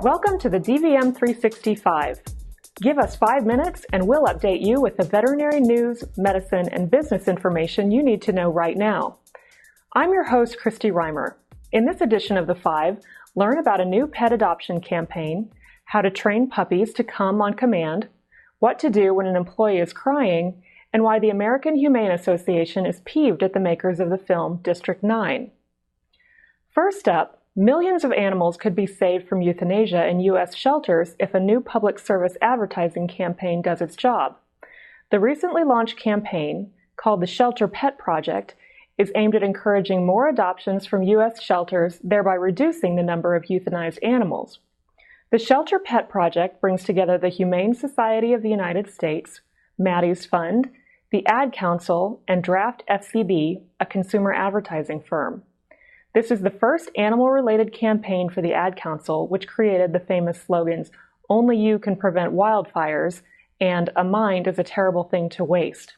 Welcome to the dvm360. Give us 5 minutes and we'll update you with the veterinary news, medicine, and business information you need to know right now. I'm your host, Christy Reimer. In this edition of The 5, learn about a new pet adoption campaign, how to train puppies to come on command, what to do when an employee is crying, and why the American Humane Association is peeved at the makers of the film District 9. First up, millions of animals could be saved from euthanasia in U.S. shelters if a new public service advertising campaign does its job. The recently launched campaign, called the Shelter Pet Project, is aimed at encouraging more adoptions from U.S. shelters, thereby reducing the number of euthanized animals. The Shelter Pet Project brings together the Humane Society of the United States, Maddie's Fund, the Ad Council, and Draft FCB, a consumer advertising firm. This is the first animal-related campaign for the Ad Council, which created the famous slogans, "Only you can prevent wildfires," and "A mind is a terrible thing to waste."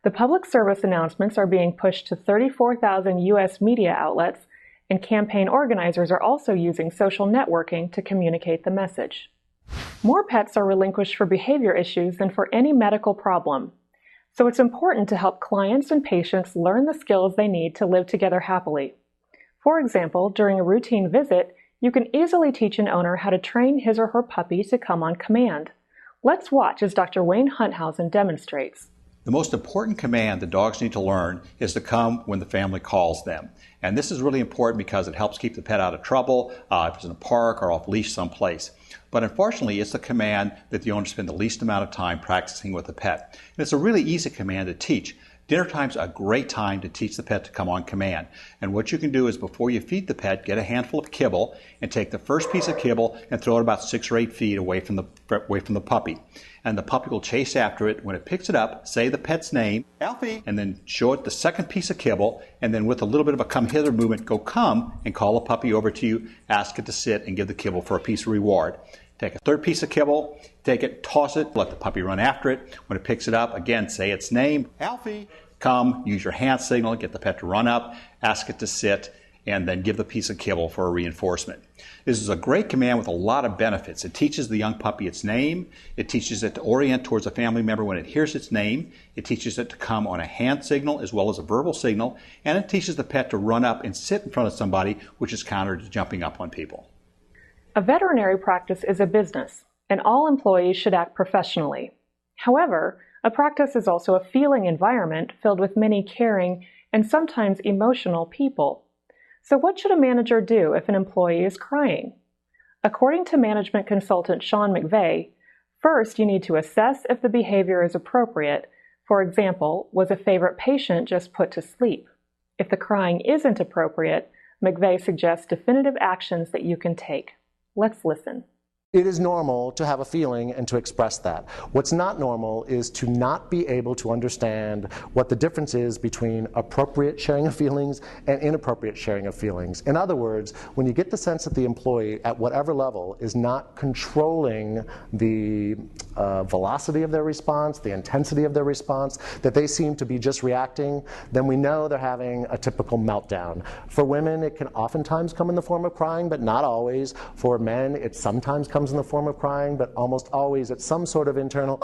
The public service announcements are being pushed to 34,000 U.S. media outlets, and campaign organizers are also using social networking to communicate the message. More pets are relinquished for behavior issues than for any medical problem. So it's important to help clients and patients learn the skills they need to live together happily. For example, during a routine visit, you can easily teach an owner how to train his or her puppy to come on command. Let's watch as Dr. Wayne Hunthausen demonstrates. The most important command the dogs need to learn is to come when the family calls them. And this is really important because it helps keep the pet out of trouble if it's in a park or off leash someplace. But unfortunately, it's the command that the owner spend the least amount of time practicing with the pet. And it's a really easy command to teach. Dinner time's a great time to teach the pet to come on command. And what you can do is before you feed the pet, get a handful of kibble and take the first piece of kibble and throw it about 6 or 8 feet away from the puppy. And the puppy will chase after it. When it picks it up, say the pet's name, Alfie, and then show it the second piece of kibble, and then with a little bit of a come hither movement, go come and call the puppy over to you, ask it to sit and give the kibble for a piece of reward. Take a third piece of kibble, take it, toss it, let the puppy run after it. When it picks it up, again, say its name, Alfie, come, use your hand signal, get the pet to run up, ask it to sit, and then give the piece of kibble for a reinforcement. This is a great command with a lot of benefits. It teaches the young puppy its name. It teaches it to orient towards a family member when it hears its name. It teaches it to come on a hand signal as well as a verbal signal. And it teaches the pet to run up and sit in front of somebody, which is counter to jumping up on people. A veterinary practice is a business, and all employees should act professionally. However, a practice is also a feeling environment filled with many caring and sometimes emotional people. So what should a manager do if an employee is crying? According to management consultant Sean McVeigh, first you need to assess if the behavior is appropriate. For example, was a favorite patient just put to sleep? If the crying isn't appropriate, McVeigh suggests definitive actions that you can take. Let's listen. It is normal to have a feeling and to express that. What's not normal is to not be able to understand what the difference is between appropriate sharing of feelings and inappropriate sharing of feelings. In other words, when you get the sense that the employee at whatever level is not controlling the velocity of their response, the intensity of their response, that they seem to be just reacting, then we know they're having a typical meltdown. For women, it can oftentimes come in the form of crying, but not always. For men, it sometimes comes in the form of crying, but almost always it's some sort of internal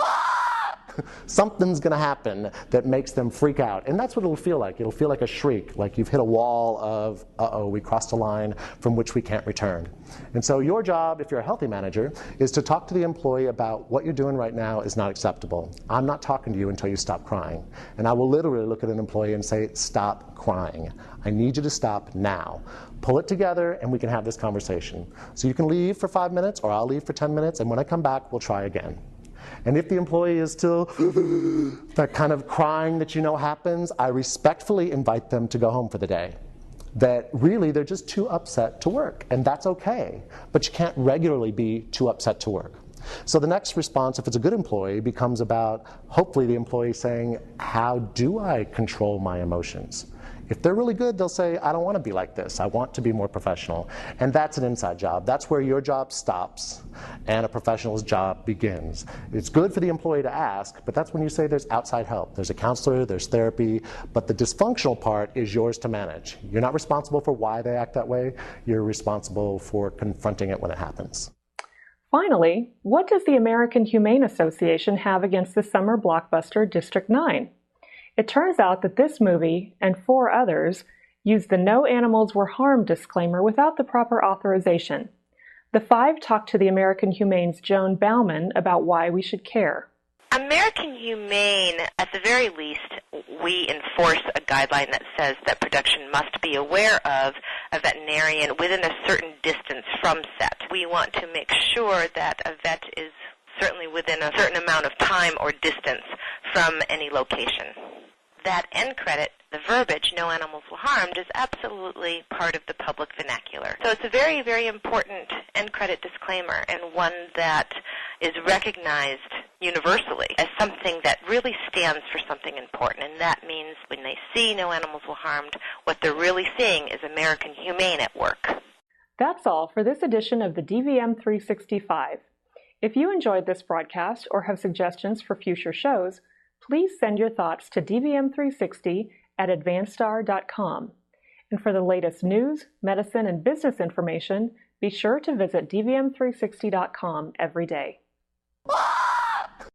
something's going to happen that makes them freak out. And that's what it'll feel like. It'll feel like a shriek, like you've hit a wall of, uh-oh, we crossed a line from which we can't return. And so your job, if you're a healthy manager, is to talk to the employee about what you're doing right now is not acceptable. I'm not talking to you until you stop crying. And I will literally look at an employee and say, stop crying. I need you to stop now. Pull it together and we can have this conversation. So you can leave for 5 minutes or I'll leave for 10 minutes, and when I come back, we'll try again. And if the employee is still that kind of crying that you know happens, I respectfully invite them to go home for the day. That really they're just too upset to work, and that's okay. But you can't regularly be too upset to work. So the next response, if it's a good employee, becomes about hopefully the employee saying, how do I control my emotions? If they're really good, they'll say, I don't want to be like this. I want to be more professional. And that's an inside job. That's where your job stops and a professional's job begins. It's good for the employee to ask, but that's when you say there's outside help. There's a counselor, there's therapy, but the dysfunctional part is yours to manage. You're not responsible for why they act that way. You're responsible for confronting it when it happens. Finally, what does the American Humane Association have against the summer blockbuster District 9? It turns out that this movie, and 4 others, use the "no animals were harmed" disclaimer without the proper authorization. The 5 talked to the American Humane's Joan Bauman about why we should care. American Humane, at the very least, we enforce a guideline that says that production must be aware of a veterinarian within a certain distance from set. We want to make sure that a vet is certainly within a certain amount of time or distance from any location. That end credit, the verbiage, "no animals were harmed," is absolutely part of the public vernacular. So it's a very, very important end credit disclaimer, and one that is recognized universally as something that really stands for something important. And that means when they see "no animals were harmed," what they're really seeing is American Humane at work. That's all for this edition of the dvm365. If you enjoyed this broadcast or have suggestions for future shows, please send your thoughts to dvm360@advancedstar.com. And for the latest news, medicine, and business information, be sure to visit dvm360.com every day.